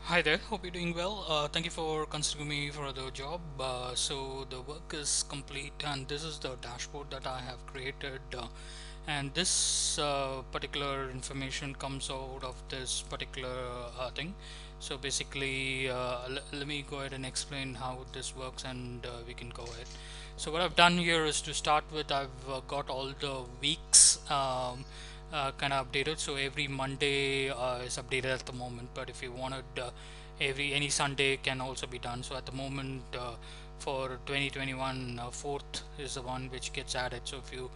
Hi there, hope you're doing well. Thank you for considering me for the job. So the work is complete, and this is the dashboard that I have created. And this particular information comes out of this particular thing. So basically, let me go ahead and explain how this works, and we can go ahead. So what I've done here is, to start with, I've got all the weeks kind of updated. So every Monday is updated at the moment, but if you wanted every any Sunday can also be done. So at the moment, for 2021, 4th is the one which gets added. So if you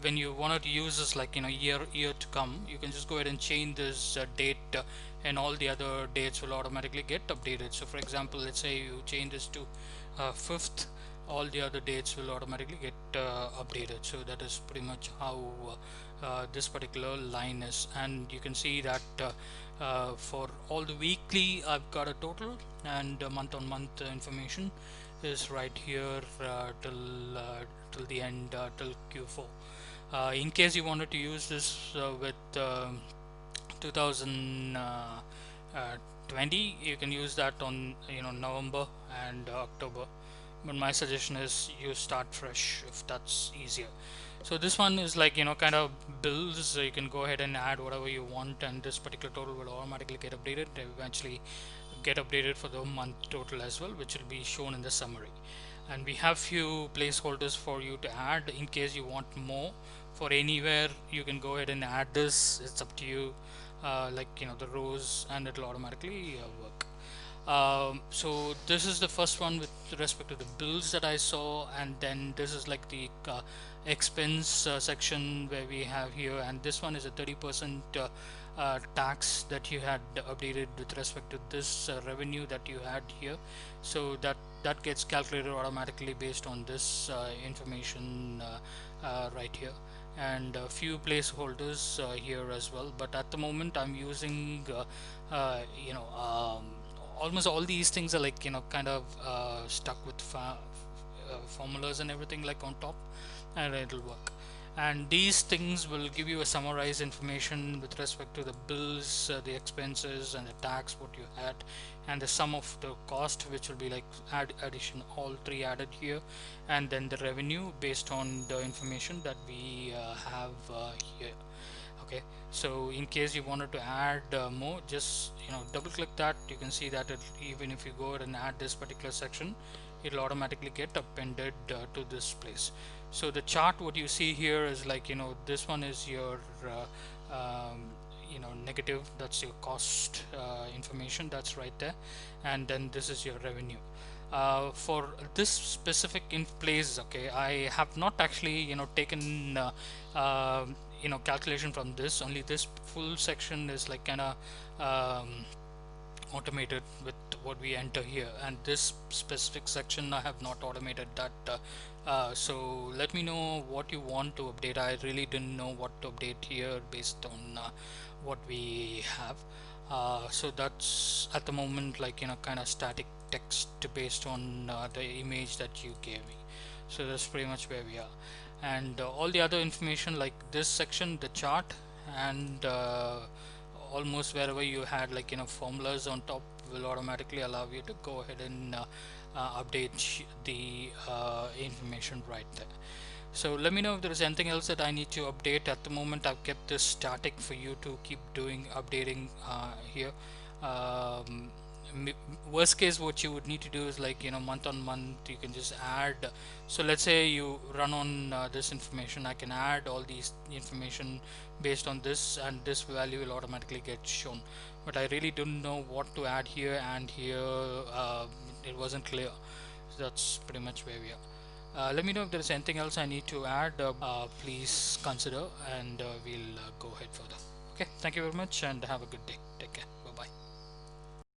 when you wanted to use this, like, year to come, you can just go ahead and change this date, and all the other dates will automatically get updated. So for example, let's say you change this to 5th, all the other dates will automatically get updated. So that is pretty much how this particular line is. And you can see that for all the weekly, I've got a total, and month on month information is right here till the end, till Q4. In case you wanted to use this with 2020, you can use that on November and October, but my suggestion is you start fresh if that's easier. So this one is like, kind of bills, so you can go ahead and add whatever you want, and this particular total will automatically get updated. They eventually get updated for the month total as well, which will be shown in the summary. And we have few placeholders for you to add in case you want more for anywhere. You can go ahead and add this, it's up to you. Like, the rows, and it'll automatically work. So this is the first one with respect to the bills that I saw, and then this is like the expense section where we have here, and this one is a 30% tax that you had updated with respect to this revenue that you had here. So that gets calculated automatically based on this information right here, and a few placeholders here as well. But at the moment, I'm using almost all these things are like, kind of stuck with formulas and everything like on top, and it'll work. And these things will give you a summarized information with respect to the bills, the expenses, and the tax what you had, and the sum of the cost, which will be like addition, all three added here, and then the revenue based on the information that we have here. Okay, so in case you wanted to add more, just double click that. You can see that even if you go ahead and add this particular section, it'll automatically get appended to this place. So the chart what you see here is like, this one is your negative, that's your cost information, that's right there. And then this is your revenue. For this specific in place, okay, I have not actually taken calculation from this. Only this full section is like kind of automated with what we enter here, and this specific section I have not automated that. So let me know what you want to update. I really didn't know what to update here based on what we have. So that's at the moment like, kind of static text based on the image that you gave me. So that's pretty much where we are. And all the other information like this section, the chart, and almost wherever you had like, formulas on top, will automatically allow you to go ahead and update the information right there. So let me know if there is anything else that I need to update. At the moment, I've kept this static for you to keep doing updating here. um, Worst case, what you would need to do is like, month on month, you can just add. So let's say you run on this information, I can add all these information based on this, and this value will automatically get shown. But I really don't know what to add here and here. It wasn't clear. So that's pretty much where we are. Let me know if there's anything else I need to add. Please consider, and we'll go ahead further. Okay, thank you very much, and have a good day. Take care.